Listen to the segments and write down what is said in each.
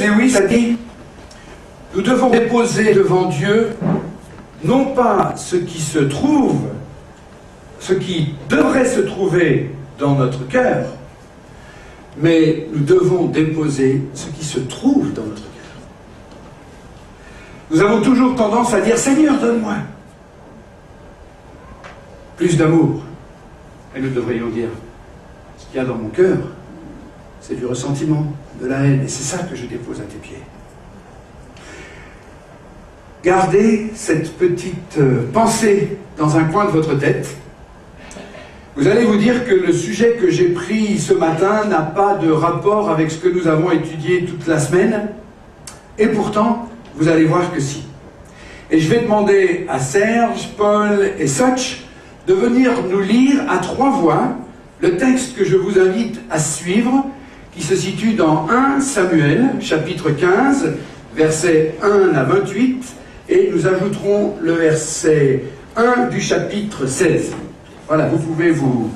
Lewis a dit, nous devons déposer devant Dieu non pas ce qui se trouve, ce qui devrait se trouver dans notre cœur, mais nous devons déposer ce qui se trouve dans notre cœur. Nous avons toujours tendance à dire, Seigneur, donne-moi plus d'amour. Et nous devrions dire, ce qu'il y a dans mon cœur, c'est du ressentiment, de la haine, et c'est ça que je dépose à tes pieds. Gardez cette petite pensée dans un coin de votre tête. Vous allez vous dire que le sujet que j'ai pris ce matin n'a pas de rapport avec ce que nous avons étudié toute la semaine, et pourtant, vous allez voir que si. Et je vais demander à Serge, Paul et Sutch de venir nous lire à 3 voix le texte que je vous invite à suivre, qui se situe dans 1 Samuel, chapitre 15, versets 1 à 28, et nous ajouterons le verset 1 du chapitre 16. Voilà, vous pouvez vous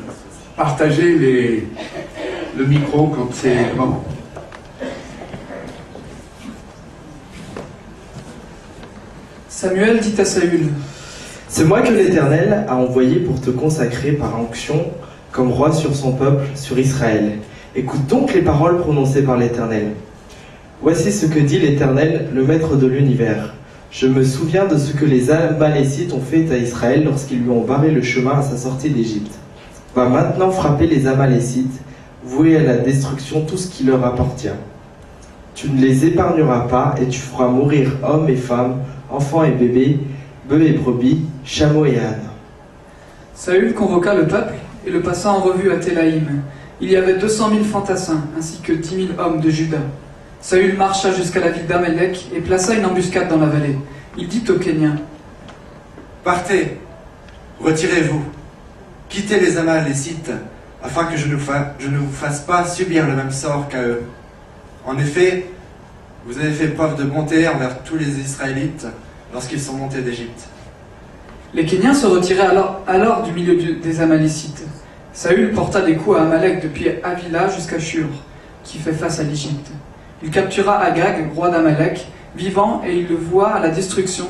partager le micro quand c'est le moment. Samuel dit à Saül, « C'est moi que l'Éternel a envoyé pour te consacrer par onction comme roi sur son peuple, sur Israël. Écoute donc les paroles prononcées par l'Éternel. Voici ce que dit l'Éternel, le Maître de l'univers. Je me souviens de ce que les Amalécites ont fait à Israël lorsqu'ils lui ont barré le chemin à sa sortie d'Égypte. Va maintenant frapper les Amalécites, vouer à la destruction tout ce qui leur appartient. Tu ne les épargneras pas et tu feras mourir hommes et femmes, enfants et bébés, bœufs et brebis, chameaux et ânes. » Saül convoqua le peuple et le passa en revue à Télaïm. Il y avait 200 000 fantassins, ainsi que 10 000 hommes de Juda. Saül marcha jusqu'à la ville d'Amélec et plaça une embuscade dans la vallée. Il dit aux Kéniens, « Partez, retirez-vous, quittez les Amalécites, afin que je ne vous fasse pas subir le même sort qu'à eux. En effet, vous avez fait preuve de bonté envers tous les Israélites lorsqu'ils sont montés d'Égypte. » Les Kéniens se retiraient alors du milieu des Amalécites. Saül porta des coups à Amalek depuis Havila jusqu'à Shur, qui fait face à l'Égypte. Il captura Agag, roi d'Amalek, vivant, et il voit à la destruction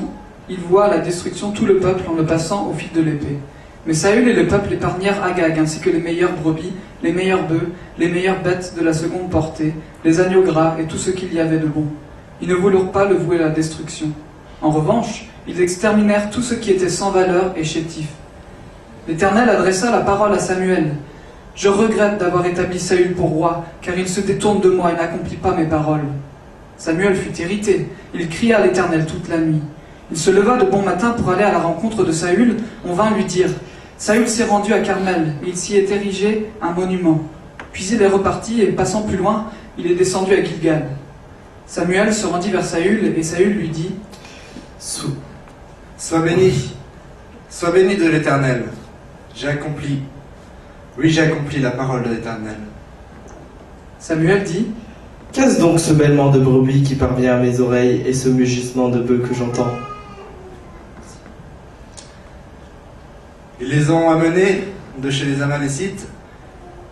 tout le peuple en le passant au fil de l'épée. Mais Saül et le peuple épargnèrent Agag, ainsi que les meilleures brebis, les meilleurs bœufs, les meilleures bêtes de la seconde portée, les agneaux gras et tout ce qu'il y avait de bon. Ils ne voulurent pas le vouer à la destruction. En revanche, ils exterminèrent tout ce qui était sans valeur et chétif. L'Éternel adressa la parole à Samuel. « Je regrette d'avoir établi Saül pour roi, car il se détourne de moi et n'accomplit pas mes paroles. » Samuel fut irrité. Il cria à l'Éternel toute la nuit. Il se leva de bon matin pour aller à la rencontre de Saül. On vint lui dire, « Saül s'est rendu à Carmel, et il s'y est érigé un monument. » Puis il est reparti, et passant plus loin, il est descendu à Gilgal. Samuel se rendit vers Saül, et Saül lui dit, « Sois béni de l'Éternel. J'ai accompli la parole de l'Éternel. » Samuel dit, « Qu'est-ce donc ce bêlement de brebis qui parvient à mes oreilles et ce mugissement de bœufs que j'entends ?» Ils les ont amenés de chez les Amalécites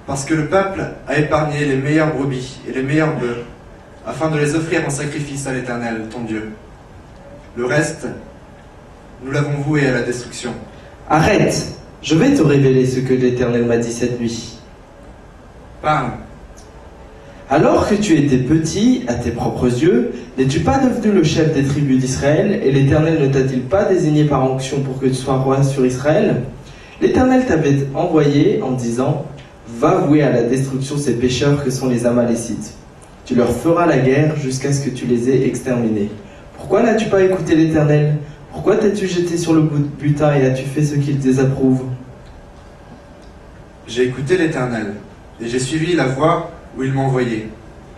parce que le peuple a épargné les meilleures brebis et les meilleurs bœufs afin de les offrir en sacrifice à l'Éternel, ton Dieu. Le reste, nous l'avons voué à la destruction. Arrête! Je vais te révéler ce que l'Éternel m'a dit cette nuit. Parle. Alors que tu étais petit à tes propres yeux, n'es-tu pas devenu le chef des tribus d'Israël, et l'Éternel ne t'a-t-il pas désigné par onction pour que tu sois roi sur Israël? L'Éternel t'avait envoyé en disant, va vouer à la destruction ces pécheurs que sont les Amalécites. Tu leur feras la guerre jusqu'à ce que tu les aies exterminés. Pourquoi n'as-tu pas écouté l'Éternel? Pourquoi t'es-tu jeté sur le butin et as-tu fait ce qu'il désapprouve? J'ai écouté l'Éternel, et j'ai suivi la voie où il m'a envoyé.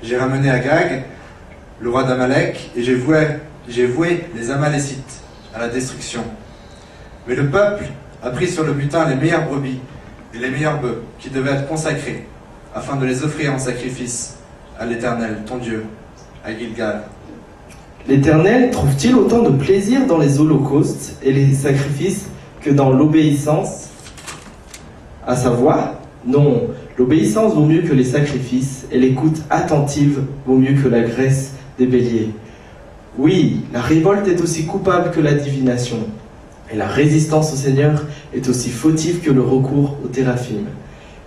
J'ai ramené Agag, le roi d'Amalek, et j'ai voué les Amalécites à la destruction. Mais le peuple a pris sur le butin les meilleures brebis et les meilleurs bœufs qui devaient être consacrés, afin de les offrir en sacrifice à l'Éternel, ton Dieu, à Gilgal. L'Éternel trouve-t-il autant de plaisir dans les holocaustes et les sacrifices que dans l'obéissance à sa voix? Non, l'obéissance vaut mieux que les sacrifices, et l'écoute attentive vaut mieux que la graisse des béliers. Oui, la révolte est aussi coupable que la divination, et la résistance au Seigneur est aussi fautive que le recours au téraphim.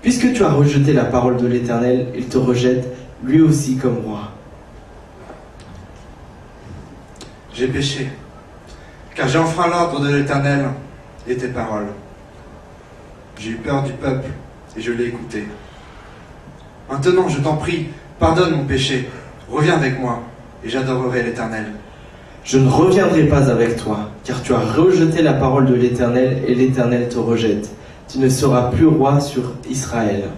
Puisque tu as rejeté la parole de l'Éternel, il te rejette lui aussi comme roi. J'ai péché, car j'ai enfreint l'ordre de l'Éternel et tes paroles. J'ai eu peur du peuple et je l'ai écouté. Maintenant, je t'en prie, pardonne mon péché, reviens avec moi et j'adorerai l'Éternel. Je ne reviendrai pas avec toi, car tu as rejeté la parole de l'Éternel et l'Éternel te rejette. Tu ne seras plus roi sur Israël.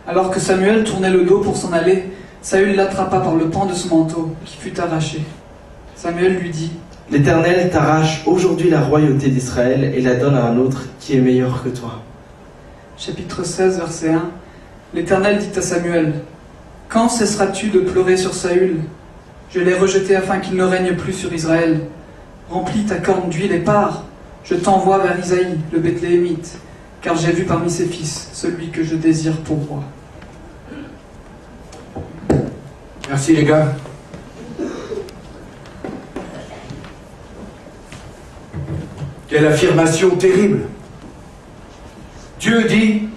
Alors que Samuel tournait le dos pour s'en aller, Saül l'attrapa par le pan de son manteau, qui fut arraché. Samuel lui dit: L'Éternel t'arrache aujourd'hui la royauté d'Israël et la donne à un autre qui est meilleur que toi. Chapitre 16, verset 1. L'Éternel dit à Samuel: Quand cesseras-tu de pleurer sur Saül? Je l'ai rejeté afin qu'il ne règne plus sur Israël. Remplis ta corne d'huile et pars. Je t'envoie vers Isaïe, le Bethléemite, car j'ai vu parmi ses fils celui que je désire pour roi. Merci les gars. Quelle affirmation terrible. Dieu dit: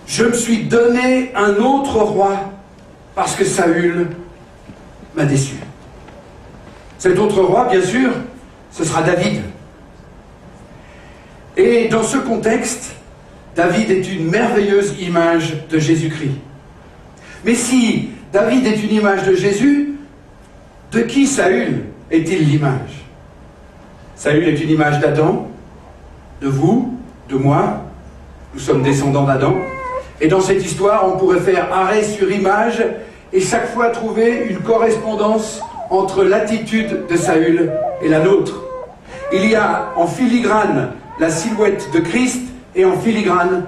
je me suis donné un autre roi parce que Saül m'a déçu. Cet autre roi, bien sûr, ce sera David. Et dans ce contexte, David est une merveilleuse image de Jésus-Christ. Mais si David est une image de Jésus, de qui Saül est-il l'image? Saül est une image d'Adam, de vous, de moi. Nous sommes descendants d'Adam. Et dans cette histoire, on pourrait faire arrêt sur image et chaque fois trouver une correspondance entre l'attitude de Saül et la nôtre. Il y a en filigrane la silhouette de Christ et en filigrane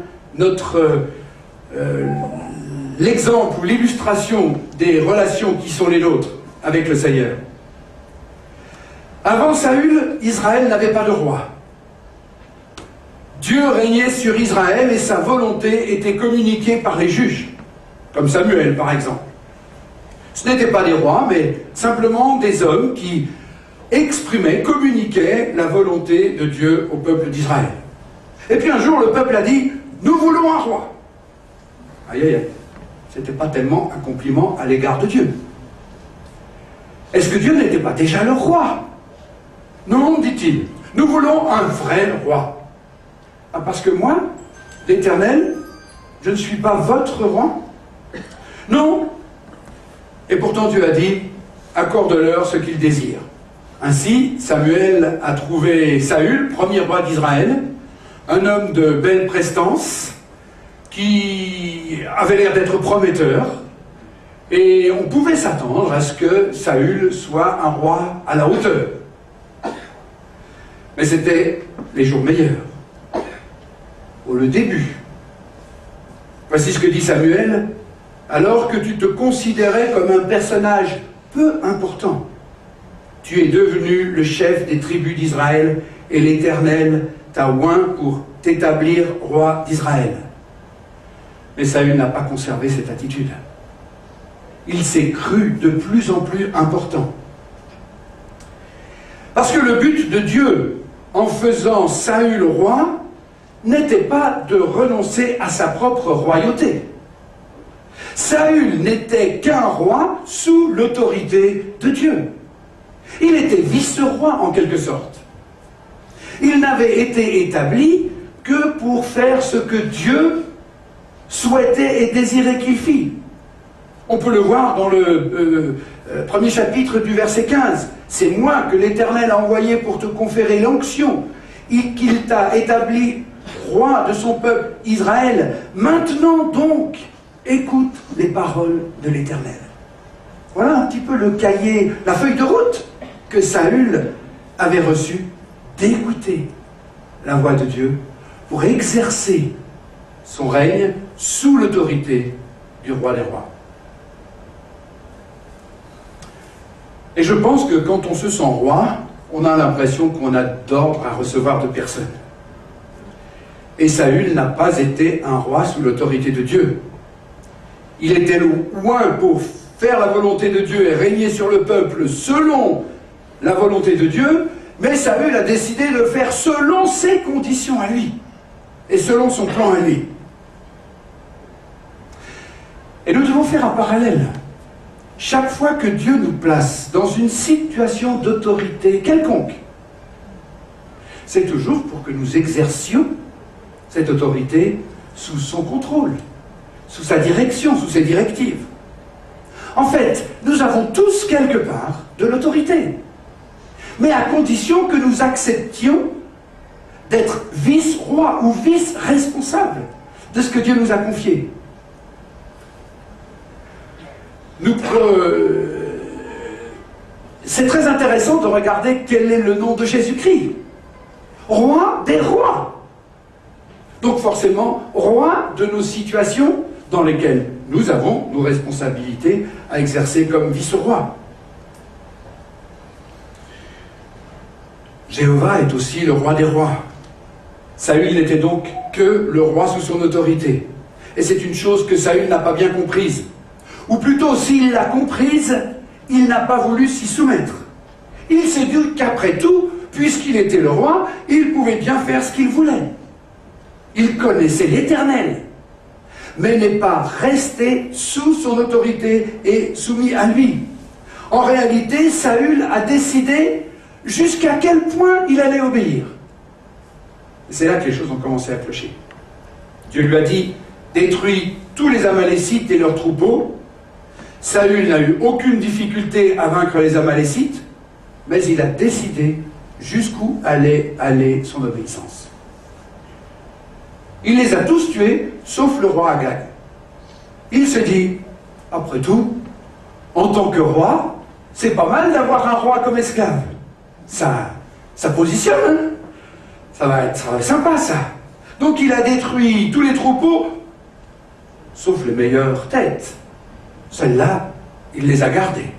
l'exemple ou l'illustration des relations qui sont les nôtres avec le Seigneur. Avant Saül, Israël n'avait pas de roi. Dieu régnait sur Israël et sa volonté était communiquée par les juges, comme Samuel par exemple. Ce n'étaient pas des rois, mais simplement des hommes qui exprimaient, communiquaient la volonté de Dieu au peuple d'Israël. Et puis un jour, le peuple a dit: nous voulons un roi. Aïe aïe aïe, c'était pas tellement un compliment à l'égard de Dieu. Est-ce que Dieu n'était pas déjà le roi? Non, dit-il, nous voulons un vrai roi. Ah, parce que moi, l'Éternel, je ne suis pas votre roi? Non. Et pourtant Dieu a dit: accorde-leur ce qu'ils désirent. Ainsi, Samuel a trouvé Saül, premier roi d'Israël, un homme de belle prestance, qui avait l'air d'être prometteur, et on pouvait s'attendre à ce que Saül soit un roi à la hauteur. Mais c'était les jours meilleurs, au le début. Voici ce que dit Samuel: alors que tu te considérais comme un personnage peu important, tu es devenu le chef des tribus d'Israël et l'Éternel t'a oint pour t'établir roi d'Israël. Mais Saül n'a pas conservé cette attitude. Il s'est cru de plus en plus important. Parce que le but de Dieu, en faisant Saül roi, n'était pas de renoncer à sa propre royauté. Saül n'était qu'un roi sous l'autorité de Dieu. Il était vice-roi en quelque sorte. Il n'avait été établi que pour faire ce que Dieu souhaitait et désirait qu'il fît. On peut le voir dans le premier chapitre du verset 15. C'est moi que l'Éternel a envoyé pour te conférer l'onction, qu'il t'a établi roi de son peuple Israël. Maintenant donc, écoute les paroles de l'Éternel. Voilà un petit peu le cahier, la feuille de route que Saül avait reçue, d'écouter la voix de Dieu pour exercer son règne sous l'autorité du roi des rois. Et je pense que quand on se sent roi, on a l'impression qu'on a d'ordre à recevoir de personne. Et Saül n'a pas été un roi sous l'autorité de Dieu. Il était loin pour faire la volonté de Dieu et régner sur le peuple selon la volonté de Dieu, mais Saül a décidé de faire selon ses conditions à lui, et selon son plan à lui. Et nous devons faire un parallèle. Chaque fois que Dieu nous place dans une situation d'autorité quelconque, c'est toujours pour que nous exercions cette autorité sous son contrôle, sous sa direction, sous ses directives. En fait, nous avons tous quelque part de l'autorité, mais à condition que nous acceptions d'être vice-roi ou vice-responsable de ce que Dieu nous a confié. C'est très intéressant de regarder quel est le nom de Jésus-Christ. Roi des rois. Donc forcément, roi de nos situations dans lesquelles nous avons nos responsabilités à exercer comme vice-roi. Jéhovah est aussi le roi des rois. Saül n'était donc que le roi sous son autorité. Et c'est une chose que Saül n'a pas bien comprise. Ou plutôt, s'il l'a comprise, il n'a pas voulu s'y soumettre. Il s'est dit qu'après tout, puisqu'il était le roi, il pouvait bien faire ce qu'il voulait. Il connaissait l'Éternel, mais n'est pas resté sous son autorité et soumis à lui. En réalité, Saül a décidé jusqu'à quel point il allait obéir. C'est là que les choses ont commencé à clocher. Dieu lui a dit, détruis tous les Amalécites et leurs troupeaux. Saül n'a eu aucune difficulté à vaincre les Amalécites, mais il a décidé jusqu'où allait aller son obéissance. Il les a tous tués, sauf le roi Agag. Il se dit, après tout, en tant que roi, c'est pas mal d'avoir un roi comme esclave. Ça positionne, hein? Ça va être sympa, ça. Donc il a détruit tous les troupeaux, sauf les meilleures têtes. Celles-là, il les a gardées.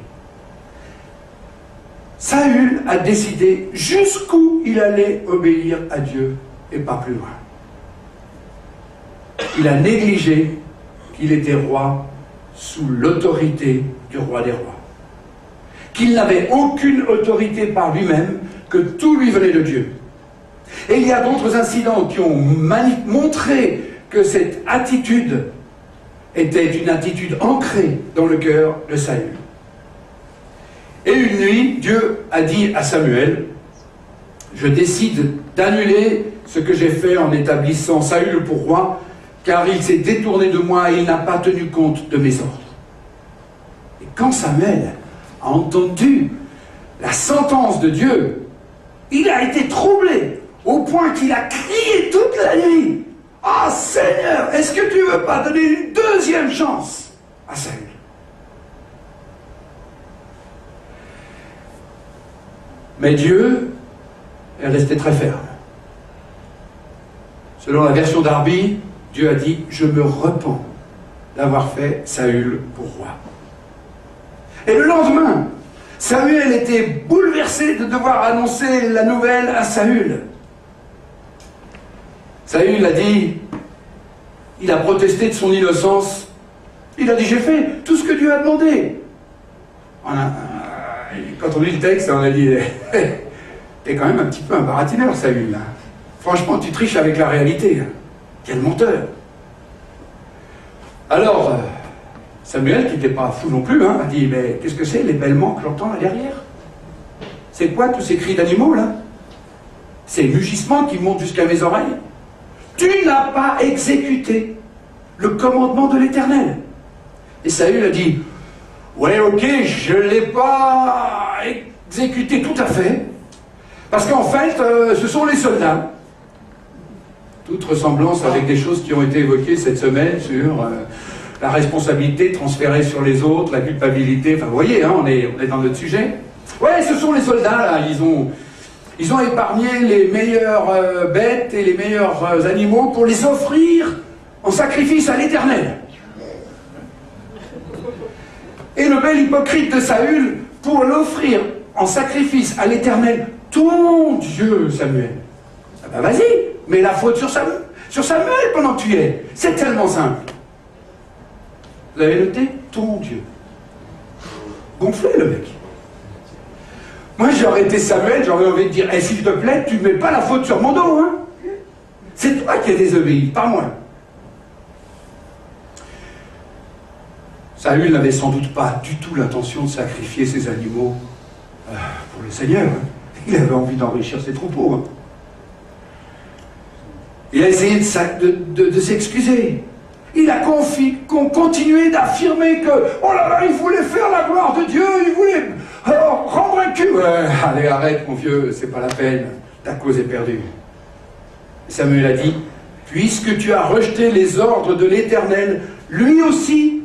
Saül a décidé jusqu'où il allait obéir à Dieu et pas plus loin. Il a négligé qu'il était roi sous l'autorité du roi des rois. Qu'il n'avait aucune autorité par lui-même, que tout lui venait de Dieu. Et il y a d'autres incidents qui ont montré que cette attitude était une attitude ancrée dans le cœur de Saül. Et une nuit, Dieu a dit à Samuel, « Je décide d'annuler ce que j'ai fait en établissant Saül pour roi, car il s'est détourné de moi et il n'a pas tenu compte de mes ordres. » Et quand Samuel a entendu la sentence de Dieu, il a été troublé, au point qu'il a crié toute la nuit. « Ah Seigneur, est-ce que tu ne veux pas donner une deuxième chance à Saül ?» Mais Dieu est resté très ferme. Selon la version d'Arby, Dieu a dit « Je me repens d'avoir fait Saül pour roi. » Et le lendemain, Samuel était bouleversé de devoir annoncer la nouvelle à Saül. Saül a dit, il a protesté de son innocence. Il a dit, j'ai fait tout ce que Dieu a demandé. Quand on lit le texte, on a dit, t'es quand même un petit peu un baratineur, Saül. Là. Franchement, tu triches avec la réalité. Quel menteur. Alors, Samuel, qui n'était pas fou non plus, a dit, mais qu'est-ce que c'est les bêlements que j'entends là derrière? C'est quoi tous ces cris d'animaux là? Ces mugissements qui montent jusqu'à mes oreilles? Tu n'as pas exécuté le commandement de l'Éternel. Et Saül a dit, ouais, ok, je ne l'ai pas exécuté tout à fait, parce qu'en fait, ce sont les soldats. Toute ressemblance avec des choses qui ont été évoquées cette semaine sur la responsabilité transférée sur les autres, la culpabilité, enfin vous voyez, on est dans notre sujet. Ouais, ce sont les soldats, là, ils ont épargné les meilleures bêtes et les meilleurs animaux pour les offrir en sacrifice à l'Éternel. Et le bel hypocrite de Saül, pour l'offrir en sacrifice à l'Éternel, ton Dieu, Samuel. Ah ben vas-y, mets la faute sur Samuel pendant que tu y es. C'est tellement simple. Vous avez noté? Ton Dieu. gonflé, le mec. Moi, j'aurais été Samuel, j'aurais envie de dire, eh, s'il te plaît, tu ne mets pas la faute sur mon dos, hein. C'est toi qui as désobéi, pas moi. Saül n'avait sans doute pas du tout l'intention de sacrifier ses animaux pour le Seigneur. Il avait envie d'enrichir ses troupeaux. Hein. Il a essayé de s'excuser. Il a continué d'affirmer que, oh là là, il voulait faire la gloire de Dieu, il voulait rendre un culte. Ouais, allez, arrête, mon vieux, c'est pas la peine, ta cause est perdue. Samuel a dit, puisque tu as rejeté les ordres de l'Éternel, lui aussi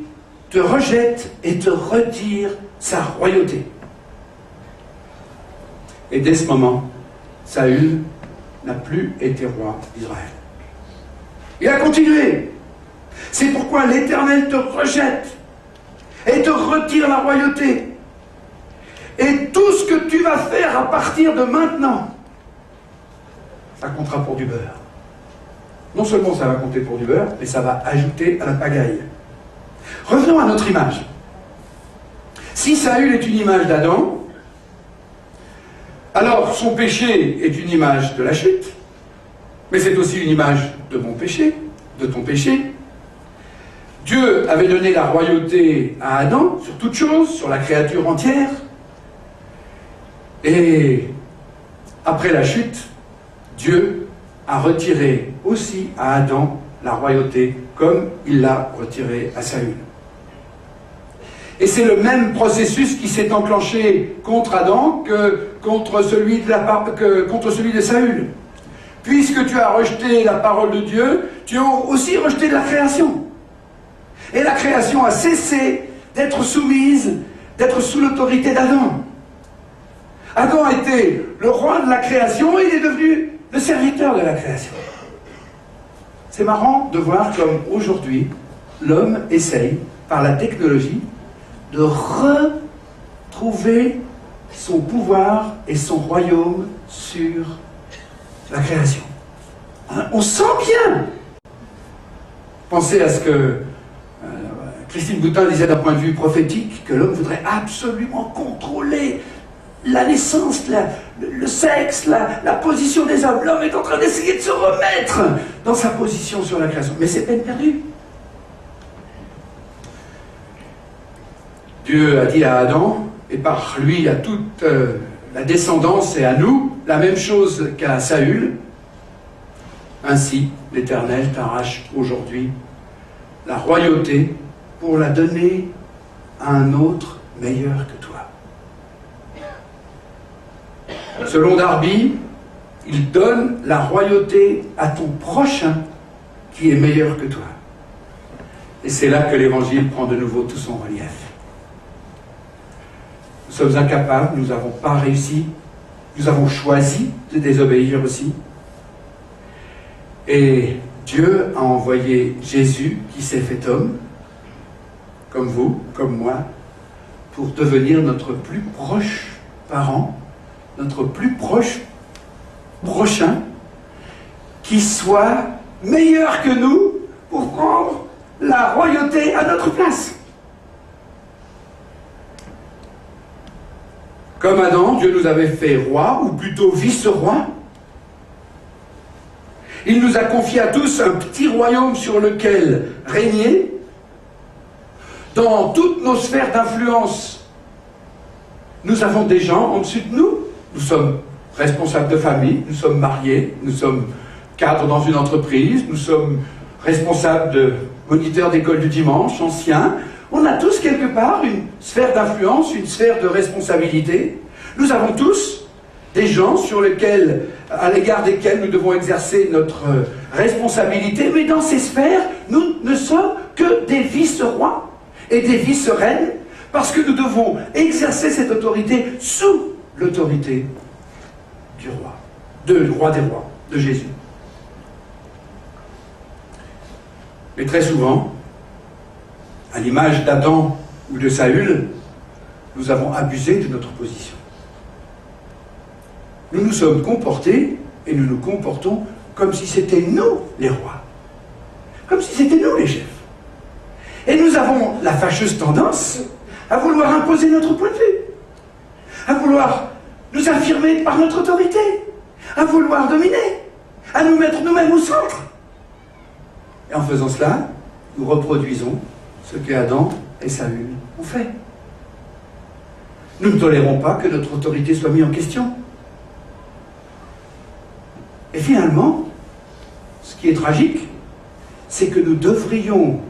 te rejette et te retire sa royauté. Et dès ce moment, Saül n'a plus été roi d'Israël. Il a continué. C'est pourquoi l'Éternel te rejette et te retire la royauté. Et tout ce que tu vas faire à partir de maintenant, ça comptera pour du beurre. Non seulement ça va compter pour du beurre, mais ça va ajouter à la pagaille. Revenons à notre image. Si Saül est une image d'Adam, alors son péché est une image de la chute, mais c'est aussi une image de mon péché, de ton péché. Dieu avait donné la royauté à Adam sur toute chose, sur la créature entière. Et après la chute, Dieu a retiré aussi à Adam la royauté, comme il l'a retiré à Saül. Et c'est le même processus qui s'est enclenché contre Adam que contre celui de Saül. Puisque tu as rejeté la parole de Dieu, tu as aussi rejeté la création. Et la création a cessé d'être soumise, d'être sous l'autorité d'Adam. Adam était le roi de la création et il est devenu le serviteur de la création. C'est marrant de voir comme aujourd'hui, l'homme essaye, par la technologie, de retrouver son pouvoir et son royaume sur la création. Hein, on sent bien. Pensez à ce que Christine Boutin disait d'un point de vue prophétique, que l'homme voudrait absolument contrôler la naissance, le sexe, la position des hommes. L'homme est en train d'essayer de se remettre dans sa position sur la création. Mais c'est peine perdue. Dieu a dit à Adam, et par lui à toute la descendance et à nous, la même chose qu'à Saül. Ainsi, l'Éternel t'arrache aujourd'hui la royauté pour la donner à un autre meilleur que toi. Selon Darby, il donne la royauté à ton prochain qui est meilleur que toi. Et c'est là que l'Évangile prend de nouveau tout son relief. Nous sommes incapables, nous n'avons pas réussi, nous avons choisi de désobéir aussi. Et Dieu a envoyé Jésus, qui s'est fait homme, comme vous, comme moi, pour devenir notre plus proche parent, notre plus proche prochain, qui soit meilleur que nous pour prendre la royauté à notre place. Comme Adam, Dieu nous avait fait roi, ou plutôt vice-roi. Il nous a confié à tous un petit royaume sur lequel régner. Dans toutes nos sphères d'influence, nous avons des gens en dessus de nous. Nous sommes responsables de famille, nous sommes mariés, nous sommes cadres dans une entreprise, nous sommes responsables de moniteurs d'école du dimanche, anciens. On a tous quelque part une sphère d'influence, une sphère de responsabilité. Nous avons tous des gens à l'égard desquels nous devons exercer notre responsabilité, mais dans ces sphères, nous ne sommes que des vice-rois et des vice-reines, parce que nous devons exercer cette autorité sous l'autorité du roi des rois, de Jésus. Mais très souvent, à l'image d'Adam ou de Saül, nous avons abusé de notre position. Nous nous sommes comportés et nous nous comportons comme si c'était nous les rois, comme si c'était nous les chefs. Et nous avons la fâcheuse tendance à vouloir imposer notre point de vue, à vouloir nous affirmer par notre autorité, à vouloir dominer, à nous mettre nous-mêmes au centre. Et en faisant cela, nous reproduisons ce que Adam et Saül ont fait. Nous ne tolérons pas que notre autorité soit mise en question. Et finalement, ce qui est tragique, c'est que nous devrions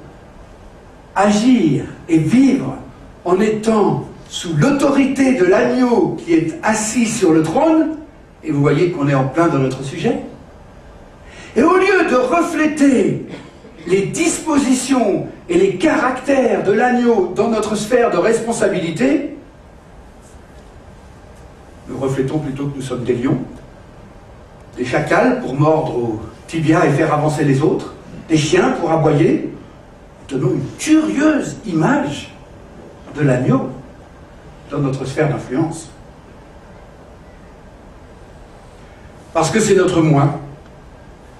agir et vivre en étant sous l'autorité de l'agneau qui est assis sur le trône, et vous voyez qu'on est en plein dans notre sujet. Et au lieu de refléter les dispositions et les caractères de l'agneau dans notre sphère de responsabilité, nous reflétons plutôt que nous sommes des lions, des chacals pour mordre au tibia et faire avancer les autres, des chiens pour aboyer. Nous donnons une curieuse image de l'agneau dans notre sphère d'influence. Parce que c'est notre moi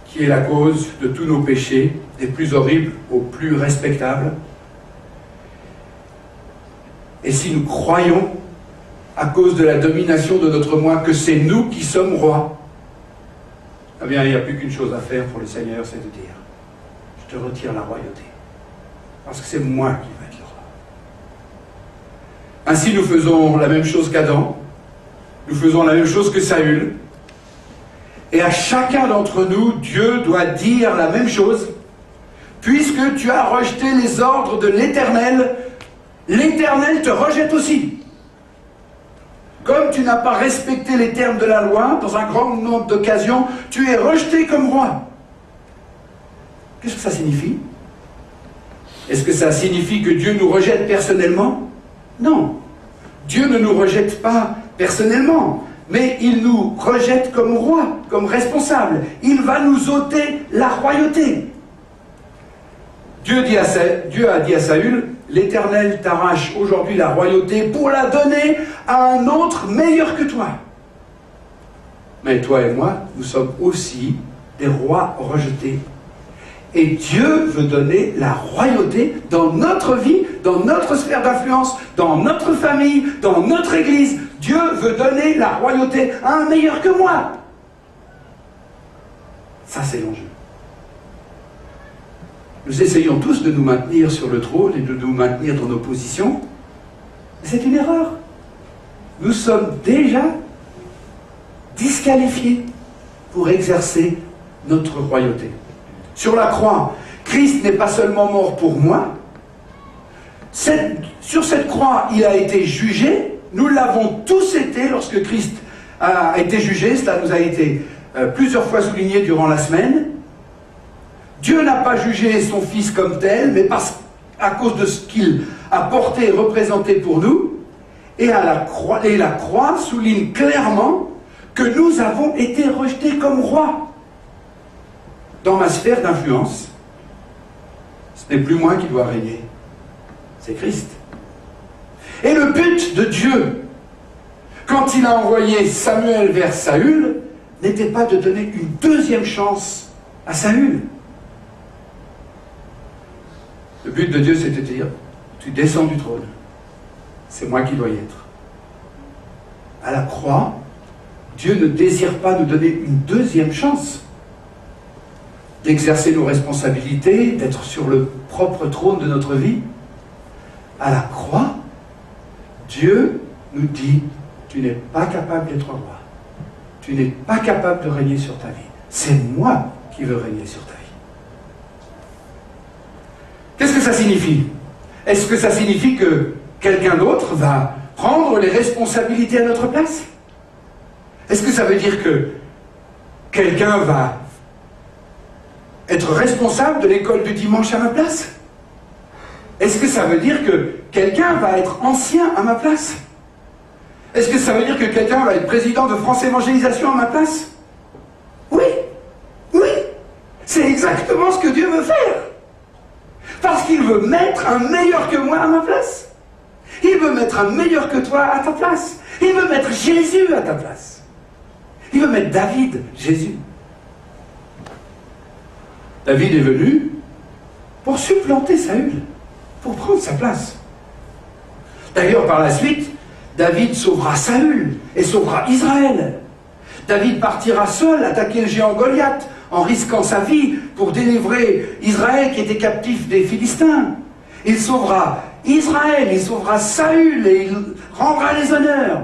qui est la cause de tous nos péchés, des plus horribles aux plus respectables. Et si nous croyons, à cause de la domination de notre moi, que c'est nous qui sommes rois, eh bien, il n'y a plus qu'une chose à faire pour le Seigneur, c'est de dire, je te retire la royauté, parce que c'est moi qui vais être le roi. Ainsi, nous faisons la même chose qu'Adam, nous faisons la même chose que Saül, et à chacun d'entre nous, Dieu doit dire la même chose, puisque tu as rejeté les ordres de l'Éternel, l'Éternel te rejette aussi. Comme tu n'as pas respecté les termes de la loi, dans un grand nombre d'occasions, tu es rejeté comme roi. Qu'est-ce que ça signifie? Est-ce que ça signifie que Dieu nous rejette personnellement? Non. Dieu ne nous rejette pas personnellement, mais il nous rejette comme roi, comme responsable. Il va nous ôter la royauté. Dieu a dit à Saül, l'Éternel t'arrache aujourd'hui la royauté pour la donner à un autre meilleur que toi. Mais toi et moi, nous sommes aussi des rois rejetés. Et Dieu veut donner la royauté dans notre vie, dans notre sphère d'influence, dans notre famille, dans notre église. Dieu veut donner la royauté à un meilleur que moi. Ça, c'est l'enjeu. Nous essayons tous de nous maintenir sur le trône et de nous maintenir dans nos positions. C'est une erreur. Nous sommes déjà disqualifiés pour exercer notre royauté. Sur la croix, Christ n'est pas seulement mort pour moi. Sur cette croix, il a été jugé. Nous l'avons tous été lorsque Christ a été jugé. Cela nous a été plusieurs fois souligné durant la semaine. Dieu n'a pas jugé son Fils comme tel, mais à cause de ce qu'il a porté et représenté pour nous. Et la croix souligne clairement que nous avons été rejetés comme rois. Dans ma sphère d'influence, ce n'est plus moi qui dois régner, c'est Christ. Et le but de Dieu, quand il a envoyé Samuel vers Saül, n'était pas de donner une deuxième chance à Saül. Le but de Dieu, c'était de dire, tu descends du trône, c'est moi qui dois y être. À la croix, Dieu ne désire pas nous donner une deuxième chance d'exercer nos responsabilités, d'être sur le propre trône de notre vie. À la croix, Dieu nous dit, tu n'es pas capable d'être roi. Tu n'es pas capable de régner sur ta vie. C'est moi qui veux régner sur ta vie. Qu'est-ce que ça signifie? Est-ce que ça signifie que quelqu'un d'autre va prendre les responsabilités à notre place? Est-ce que ça veut dire que quelqu'un va être responsable de l'école du dimanche à ma place? Est-ce que ça veut dire que quelqu'un va être ancien à ma place? Est-ce que ça veut dire que quelqu'un va être président de France Évangélisation à ma place? Oui, oui, c'est exactement ce que Dieu veut faire. Parce qu'il veut mettre un meilleur que moi à ma place. Il veut mettre un meilleur que toi à ta place. Il veut mettre Jésus à ta place. Il veut mettre David, Jésus. David est venu pour supplanter Saül, pour prendre sa place. D'ailleurs, par la suite, David sauvera Saül et sauvera Israël. David partira seul attaquer le géant Goliath en risquant sa vie pour délivrer Israël qui était captif des Philistins. Il sauvera Israël, il sauvera Saül et il rendra les honneurs.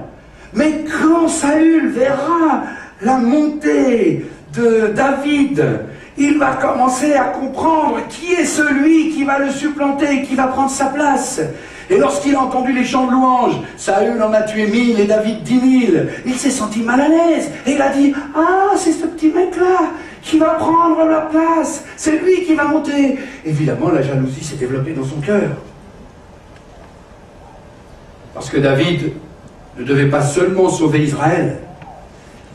Mais quand Saül verra la montée de David, il va commencer à comprendre qui est celui qui va le supplanter, qui va prendre sa place. Et lorsqu'il a entendu les chants de louange, Saül en a tué 1000 et David 10 000, il s'est senti mal à l'aise. Et il a dit, ah, c'est ce petit mec-là qui va prendre la place, c'est lui qui va monter. Évidemment, la jalousie s'est développée dans son cœur. Parce que David ne devait pas seulement sauver Israël,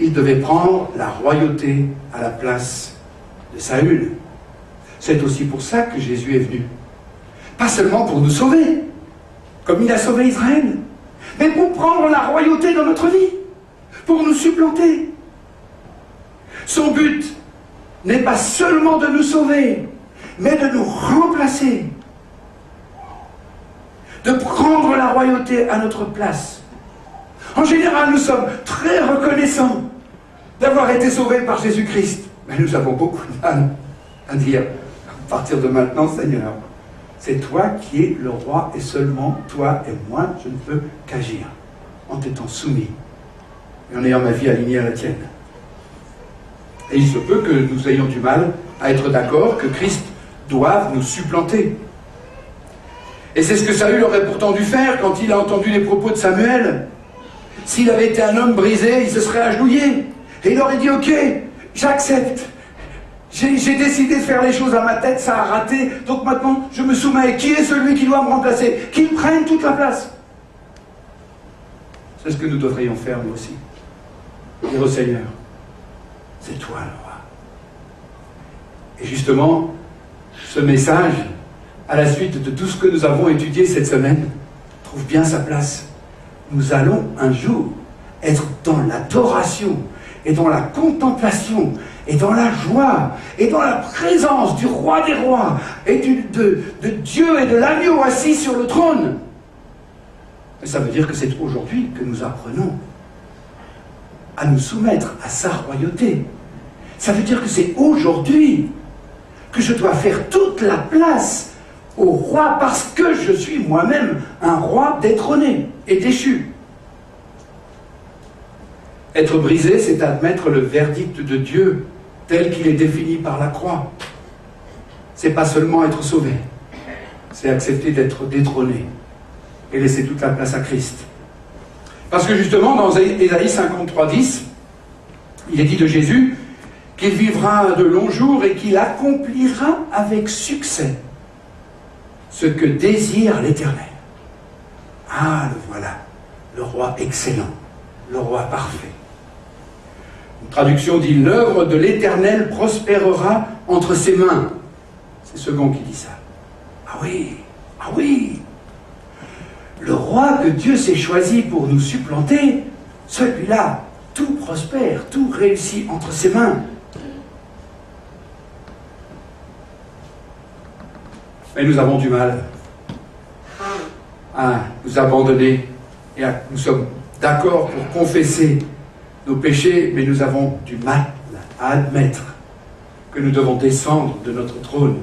il devait prendre la royauté à la place de Saül. C'est aussi pour ça que Jésus est venu. Pas seulement pour nous sauver, comme il a sauvé Israël, mais pour prendre la royauté dans notre vie, pour nous supplanter. Son but n'est pas seulement de nous sauver, mais de nous remplacer, de prendre la royauté à notre place. En général, nous sommes très reconnaissants d'avoir été sauvés par Jésus-Christ, mais nous avons beaucoup de mal à dire, à partir de maintenant, Seigneur, c'est toi qui es le roi et seulement toi et moi, je ne peux qu'agir en t'étant soumis et en ayant ma vie alignée à la tienne. Et il se peut que nous ayons du mal à être d'accord que Christ doive nous supplanter. Et c'est ce que Saül aurait pourtant dû faire quand il a entendu les propos de Samuel. S'il avait été un homme brisé, il se serait agenouillé. Et il aurait dit, ok, j'accepte. J'ai décidé de faire les choses à ma tête, ça a raté, donc maintenant je me soumets. Qui est celui qui doit me remplacer? Qu'il prenne toute la place. C'est ce que nous devrions faire nous aussi. Dire au Seigneur, c'est toi le roi. Et justement, ce message, à la suite de tout ce que nous avons étudié cette semaine, trouve bien sa place. Nous allons un jour être dans l'adoration et dans la contemplation et dans la joie et dans la présence du roi des rois et de Dieu et de l'agneau assis sur le trône. Et ça veut dire que c'est aujourd'hui que nous apprenons à nous soumettre à sa royauté. Ça veut dire que c'est aujourd'hui que je dois faire toute la place au roi parce que je suis moi-même un roi détrôné et déchu. Être brisé, c'est admettre le verdict de Dieu tel qu'il est défini par la croix. C'est pas seulement être sauvé, c'est accepter d'être détrôné et laisser toute la place à Christ. Parce que justement, dans Ésaïe 53:10, il est dit de Jésus qu'il vivra de longs jours et qu'il accomplira avec succès ce que désire l'Éternel. Ah, le voilà, le roi excellent, le roi parfait. Une traduction dit « L'œuvre de l'Éternel prospérera entre ses mains ». C'est Second qui dit ça. Ah oui, le roi que Dieu s'est choisi pour nous supplanter, celui-là, tout prospère, tout réussit entre ses mains. Mais nous avons du mal à nous abandonner et nous sommes d'accord pour confesser nos péchés, mais nous avons du mal à admettre que nous devons descendre de notre trône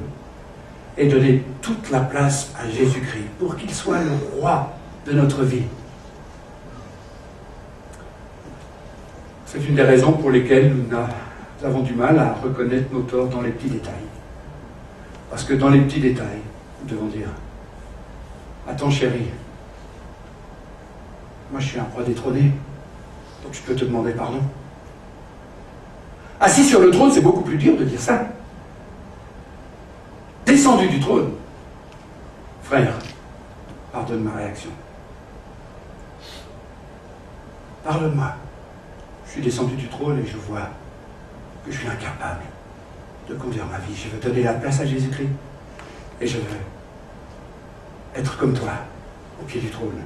et donner toute la place à Jésus-Christ pour qu'il soit le roi de notre vie. C'est une des raisons pour lesquelles nous avons du mal à reconnaître nos torts dans les petits détails. Parce que dans les petits détails, nous devons dire « Attends chérie, moi je suis un roi détrôné, donc je peux te demander pardon. » Assis sur le trône, c'est beaucoup plus dur de dire ça. Descendu du trône, frère, pardonne ma réaction. Pardonne-moi. Je suis descendu du trône et je vois que je suis incapable de conduire ma vie. Je veux donner la place à Jésus-Christ et je veux être comme toi, au pied du trône.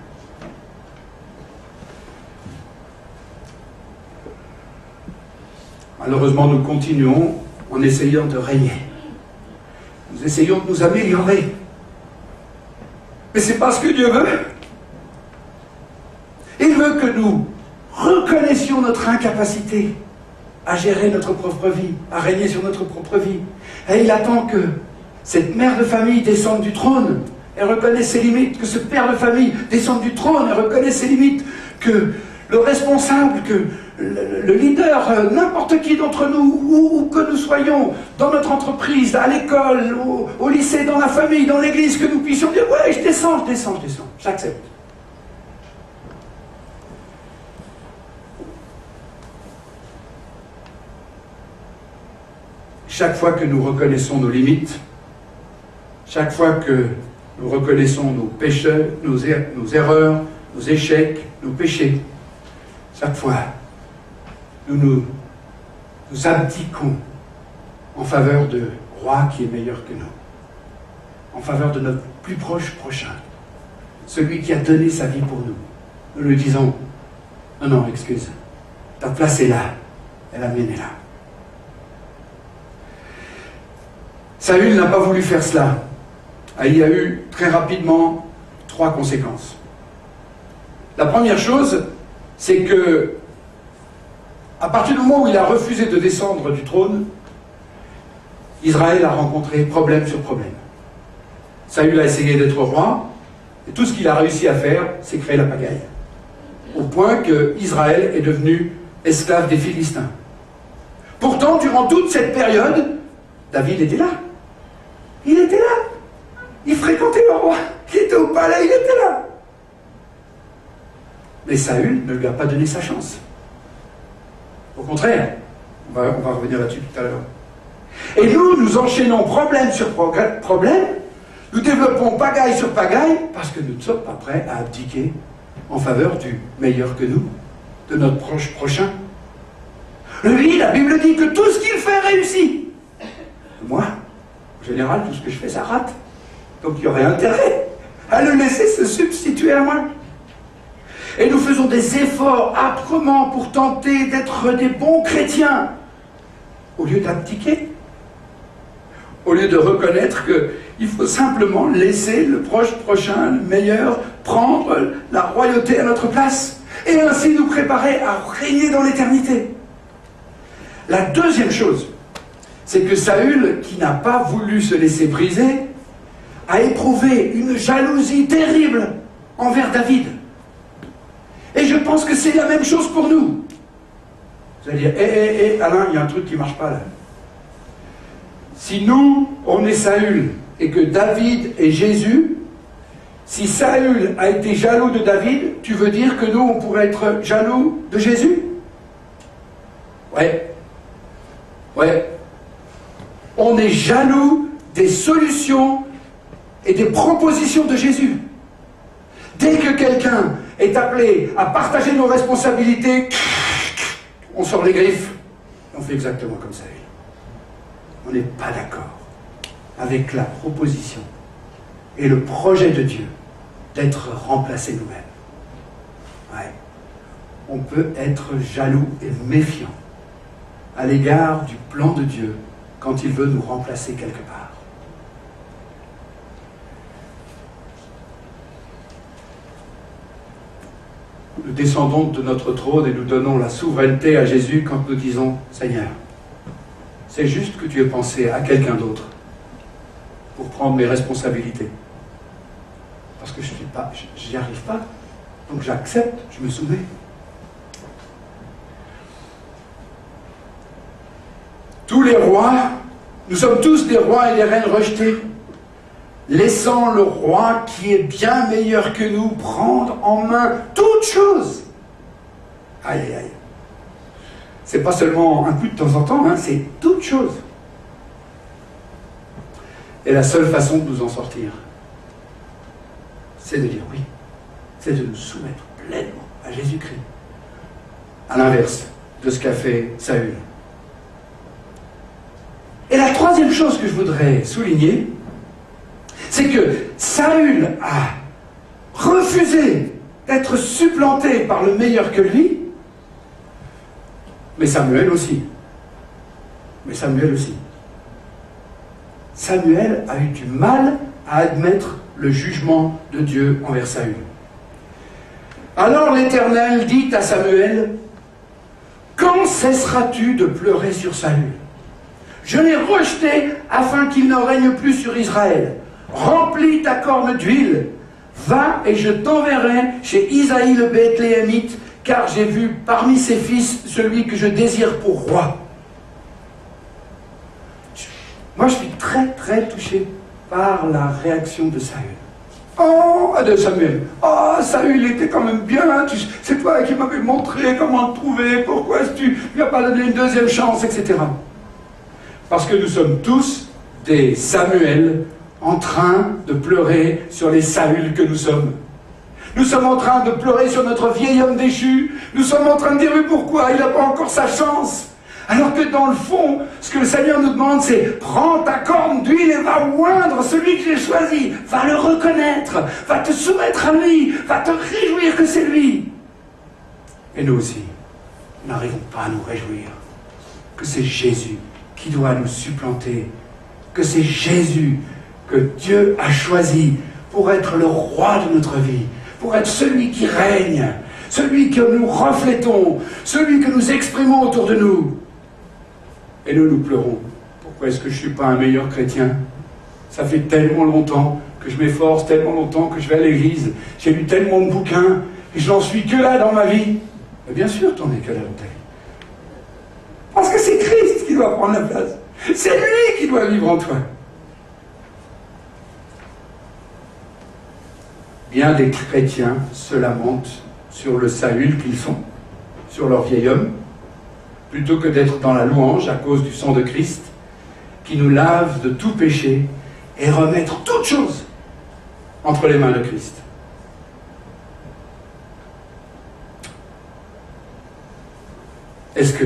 Malheureusement, nous continuons en essayant de régner. Nous essayons de nous améliorer. Mais c'est pas ce que Dieu veut. Il veut que nous reconnaissions notre incapacité à gérer notre propre vie, à régner sur notre propre vie. Et il attend que cette mère de famille descende du trône et reconnaisse ses limites, que ce père de famille descende du trône et reconnaisse ses limites, que le responsable, que le leader, n'importe qui d'entre nous, où que nous soyons, dans notre entreprise, à l'école, au lycée, dans la famille, dans l'église, que nous puissions dire « Ouais, je descends, j'accepte ». Chaque fois que nous reconnaissons nos limites, chaque fois que nous reconnaissons nos péchés, nos erreurs, nos échecs, nos péchés, chaque fois, nous abdiquons en faveur de roi qui est meilleur que nous, en faveur de notre plus proche prochain, celui qui a donné sa vie pour nous. Nous lui disons, non, excuse, ta place est là, et la mienne est là. Saül n'a pas voulu faire cela. Il y a eu très rapidement 3 conséquences. La première chose, c'est que, à partir du moment où il a refusé de descendre du trône, Israël a rencontré problème sur problème. Saül a essayé d'être roi, et tout ce qu'il a réussi à faire, c'est créer la pagaille. Au point que Israël est devenu esclave des Philistins. Pourtant, durant toute cette période, David était là. Il était là. Il fréquentait le roi. Il était au palais, il était là. Mais Saül ne lui a pas donné sa chance. Au contraire, on va revenir là-dessus tout à l'heure. Et nous enchaînons problème sur problème, nous développons pagaille sur pagaille, parce que nous ne sommes pas prêts à abdiquer en faveur du meilleur que nous, de notre proche prochain. Lui, la Bible dit que tout ce qu'il fait réussit. Moi, en général, tout ce que je fais, ça rate. Donc il y aurait intérêt à le laisser se substituer à moi. Et nous faisons des efforts âprement pour tenter d'être des bons chrétiens, au lieu d'abdiquer, au lieu de reconnaître qu'il faut simplement laisser le proche prochain, le meilleur, prendre la royauté à notre place, et ainsi nous préparer à régner dans l'éternité. La deuxième chose, c'est que Saül, qui n'a pas voulu se laisser briser, a éprouvé une jalousie terrible envers David. Et je pense que c'est la même chose pour nous. Vous allez dire, Alain, il y a un truc qui ne marche pas là. Si nous, on est Saül, et que David est Jésus, si Saül a été jaloux de David, tu veux dire que nous, on pourrait être jaloux de Jésus? Ouais. On est jaloux des solutions et des propositions de Jésus. Dès que quelqu'un est appelé à partager nos responsabilités, on sort les griffes et on fait exactement comme ça. On n'est pas d'accord avec la proposition et le projet de Dieu d'être remplacé nous-mêmes. Ouais. On peut être jaloux et méfiant à l'égard du plan de Dieu quand il veut nous remplacer quelque part. Nous descendons de notre trône et nous donnons la souveraineté à Jésus quand nous disons « Seigneur, c'est juste que tu aies pensé à quelqu'un d'autre pour prendre mes responsabilités. Parce que je n'y arrive pas, donc j'accepte, je me soumets. » Tous les rois, nous sommes tous des rois et des reines rejetés, laissant le roi qui est bien meilleur que nous prendre en main toute chose. Aïe, aïe, aïe. C'est pas seulement un coup de temps en temps, hein, c'est toute chose. Et la seule façon de nous en sortir, c'est de dire oui, c'est de nous soumettre pleinement à Jésus-Christ. À l'inverse de ce qu'a fait Saül. Et la troisième chose que je voudrais souligner, c'est que Saül a refusé d'être supplanté par le meilleur que lui, mais Samuel aussi. Samuel a eu du mal à admettre le jugement de Dieu envers Saül. Alors l'Éternel dit à Samuel, « Quand cesseras-tu de pleurer sur Saül? Je l'ai rejeté afin qu'il ne règne plus sur Israël. Remplis ta corne d'huile. Va et je t'enverrai chez Isaïe le Bethléemite, car j'ai vu parmi ses fils celui que je désire pour roi. » Moi, je suis très, très touché par la réaction de Saül. Oh, de Samuel. Oh, Saül était quand même bien. C'est toi qui m'avais montré comment le trouver. Pourquoi est-ce que tu lui as pas donné une deuxième chance, etc. Parce que nous sommes tous des Samuel en train de pleurer sur les Saül que nous sommes. Nous sommes en train de pleurer sur notre vieil homme déchu. Nous sommes en train de dire, mais pourquoi il n'a pas encore sa chance? Alors que dans le fond, ce que le Seigneur nous demande, c'est prends ta corne d'huile et va oindre celui que j'ai choisi. Va le reconnaître, va te soumettre à lui, va te réjouir que c'est lui. Et nous aussi, nous n'arrivons pas à nous réjouir que c'est Jésus qui doit nous supplanter, que c'est Jésus que Dieu a choisi pour être le roi de notre vie, pour être celui qui règne, celui que nous reflétons, celui que nous exprimons autour de nous. Et nous pleurons. Pourquoi est-ce que je ne suis pas un meilleur chrétien? Ça fait tellement longtemps que je m'efforce, tellement longtemps que je vais à l'église, j'ai lu tellement de bouquins, et je n'en suis que là dans ma vie. Mais bien sûr, tu n'en es que là dans ta vie. Parce que c'est Christ qui doit prendre la place. C'est lui qui doit vivre en toi. Bien des chrétiens se lamentent sur le Saül qu'ils sont, sur leur vieil homme, plutôt que d'être dans la louange à cause du sang de Christ, qui nous lave de tout péché et remettre toute chose entre les mains de Christ. Est-ce que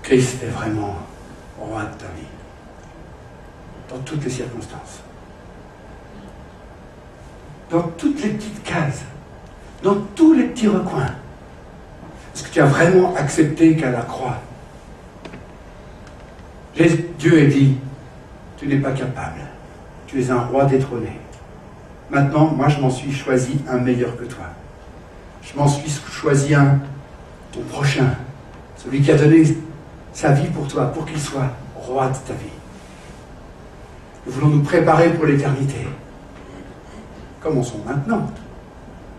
Christ est vraiment roi de ta vie? Dans toutes les circonstances. Dans toutes les petites cases. Dans tous les petits recoins. Est-ce que tu as vraiment accepté qu'à la croix, Dieu ait dit, tu n'es pas capable, tu es un roi détrôné. Maintenant, moi je m'en suis choisi un meilleur que toi. Je m'en suis choisi un, ton prochain, celui qui a donné sa vie pour toi, pour qu'il soit roi de ta vie. Nous voulons nous préparer pour l'éternité. Commençons maintenant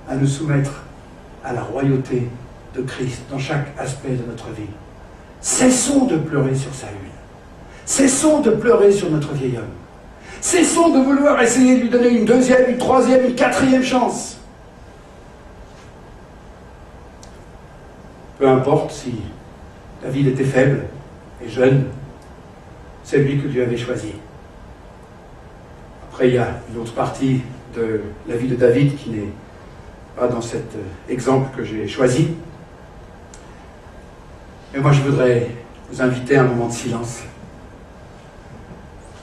à nous soumettre à la royauté de Christ dans chaque aspect de notre vie. Cessons de pleurer sur Saül. Cessons de pleurer sur notre vieil homme. Cessons de vouloir essayer de lui donner une deuxième, une troisième, une quatrième chance. Peu importe si David était faible et jeune, c'est lui que Dieu avait choisi. Après, il y a une autre partie de la vie de David qui n'est pas dans cet exemple que j'ai choisi. Mais moi, je voudrais vous inviter à un moment de silence.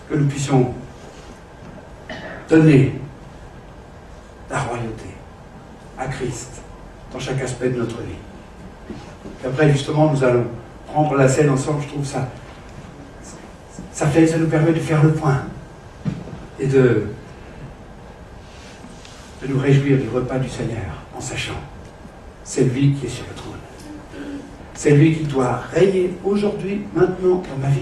Que nous puissions donner la royauté à Christ dans chaque aspect de notre vie. Et après, justement, nous allons prendre la scène ensemble. Je trouve ça nous permet de faire le point et de nous réjouir du repas du Seigneur en sachant c'est lui qui est sur le trône. C'est lui qui doit régner aujourd'hui, maintenant, dans ma vie.